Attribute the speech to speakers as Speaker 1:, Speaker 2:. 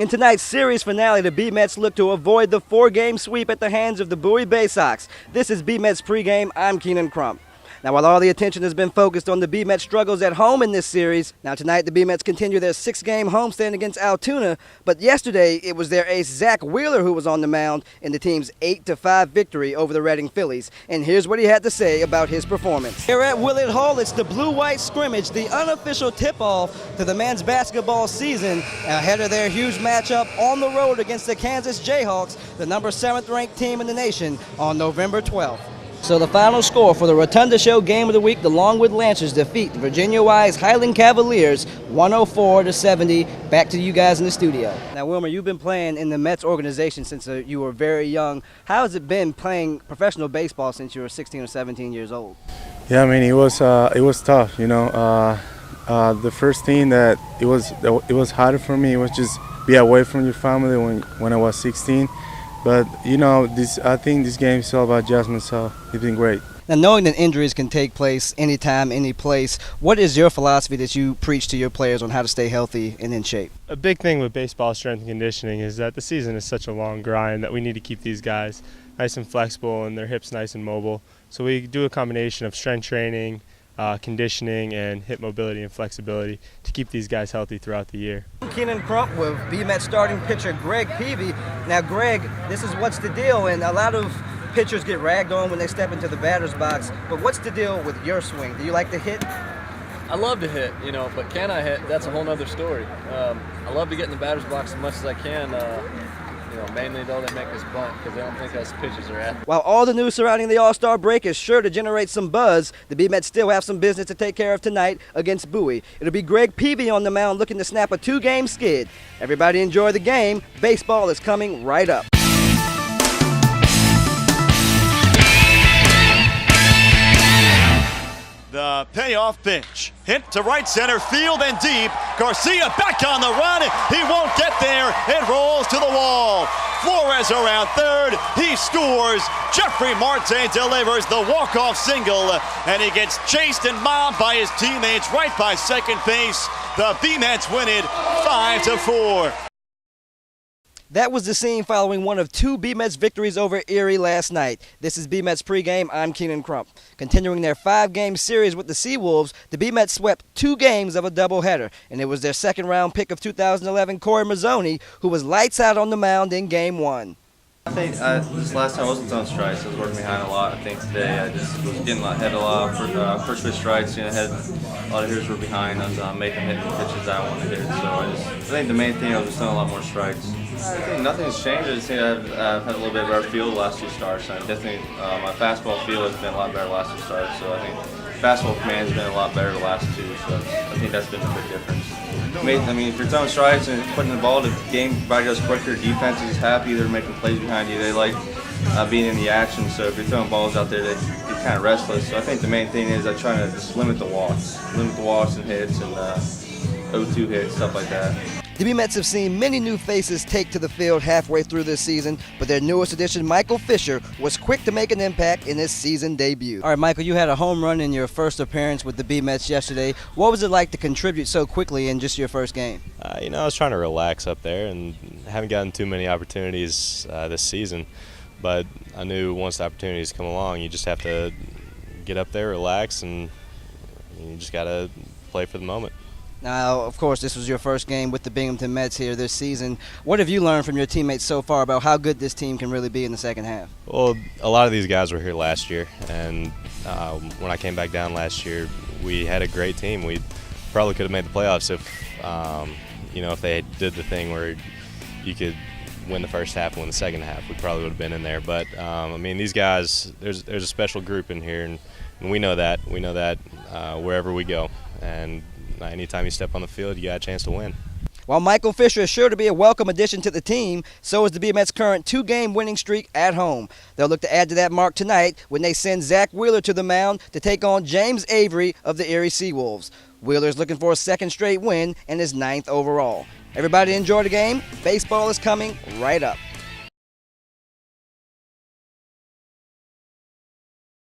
Speaker 1: In tonight's series finale, the B-Mets look to avoid the 4-game sweep at the hands of the Bowie Bay Sox. This is B-Mets pregame. I'm Keenan Crump. Now, while all the attention has been focused on the B-Mets struggles at home in this series, now tonight the B-Mets continue their 6-game homestand against Altoona, but yesterday it was their ace Zach Wheeler who was on the mound in the team's 8-5 victory over the Reading Phillies. And here's what he had to say about his performance. Here at Willett Hall, it's the blue-white scrimmage, the unofficial tip-off to the men's basketball season ahead of their huge matchup on the road against the Kansas Jayhawks, the number 7th ranked team in the nation, on November 12th. So the final score for the Rotunda Show Game of the Week, the Longwood Lancers defeat the Virginia-wise Highland Cavaliers 104-70. Back to you guys in the studio. Now, Wilmer, you've been playing in the Mets organization since you were very young. How has it been playing professional baseball since you were 16 or 17 years old?
Speaker 2: Yeah, I mean, it was tough, you know. The first thing that it was harder for me was just be away from your family when I was 16. But, you know, I think this game is all about adjustment, so it's been great.
Speaker 1: Now, knowing that injuries can take place anytime, any place, what is your philosophy that you preach to your players on how to stay healthy and in shape?
Speaker 3: A big thing with baseball strength and conditioning is that the season is such a long grind that we need to keep these guys nice and flexible and their hips nice and mobile. So we do a combination of strength training, conditioning, and hip mobility and flexibility to keep these guys healthy throughout the year.
Speaker 1: Keenan Crump with B-Mets starting pitcher Greg Peavy. Now, Greg, this is what's the deal, and a lot of pitchers get ragged on when they step into the batter's box, but what's the deal with your swing? Do you like to hit?
Speaker 4: I love to hit, you know, but can I hit? That's a whole nother story. I love to get in the batter's box as much as I can. You know, mainly though they make us bunt because they don't think us pitchers are athletes.
Speaker 1: While all the news surrounding the All-Star break is sure to generate some buzz, the B-Mets still have some business to take care of tonight against Bowie. It'll be Greg Peavy on the mound looking to snap a 2-game skid. Everybody enjoy the game. Baseball is coming right up.
Speaker 5: The payoff pitch. Hit to right center field and deep. Garcia back on the run. He won't get there. It rolls to the wall. Flores around third. He scores. Jeffrey Marte delivers the walk-off single. And he gets chased and mobbed by his teammates right by second base. The B-Mets win it 5-4.
Speaker 1: That was the scene following one of 2 B-Mets victories over Erie last night. This is B-Mets pregame. I'm Keenan Crump. Continuing their 5-game series with the Seawolves, the B-Mets swept 2 games of a doubleheader, and it was their second-round pick of 2011, Corey Mazzoni, who was lights out on the mound in Game 1.
Speaker 6: I think this last time I wasn't throwing strikes. I was working behind a lot. I think today I just was getting had a lot of first pitch strikes. You know, had a lot of hitters were behind. I was making hitting the pitches I wanted to hit. So I think the main thing I was just throwing a lot more strikes. I think nothing's changed. I just think I've had a little bit better feel the last 2 starts. And I definitely my fastball feel has been a lot better the last 2 starts. So I think fastball command has been a lot better the last 2. So I think that's been a big difference. I mean, if you're throwing strikes and putting the ball, the game probably goes quicker. Defense is happy. They're making plays behind you. They like being in the action. So if you're throwing balls out there, they get kind of restless. So I think the main thing is I try to just limit the walks and hits and 0-2 hits, stuff like that.
Speaker 1: The B-Mets have seen many new faces take to the field halfway through this season, but their newest addition, Michael Fisher, was quick to make an impact in his season debut. All right, Michael, you had a home run in your first appearance with the B-Mets yesterday. What was it like to contribute so quickly in just your first game?
Speaker 3: You know, I was trying to relax up there and haven't gotten too many opportunities this season, but I knew once the opportunities come along, you just have to get up there, relax, and you just got to play for the moment.
Speaker 1: Now, of course, this was your first game with the Binghamton Mets here this season. What have you learned from your teammates so far about how good this team can really be in the second half?
Speaker 3: Well, a lot of these guys were here last year, and when I came back down last year, we had a great team. We probably could have made the playoffs if, you know, if they did the thing where you could win the first half and win the second half. We probably would have been in there. But, I mean, these guys, there's a special group in here, and we know that. We know that wherever we go. And anytime you step on the field, you got a chance to win.
Speaker 1: While Michael Fisher is sure to be a welcome addition to the team, so is the B-Mets' current 2-game winning streak at home. They'll look to add to that mark tonight when they send Zach Wheeler to the mound to take on James Avery of the Erie Seawolves. Wheeler is looking for a 2nd straight win and his 9th overall. Everybody enjoy the game. Baseball is coming right up.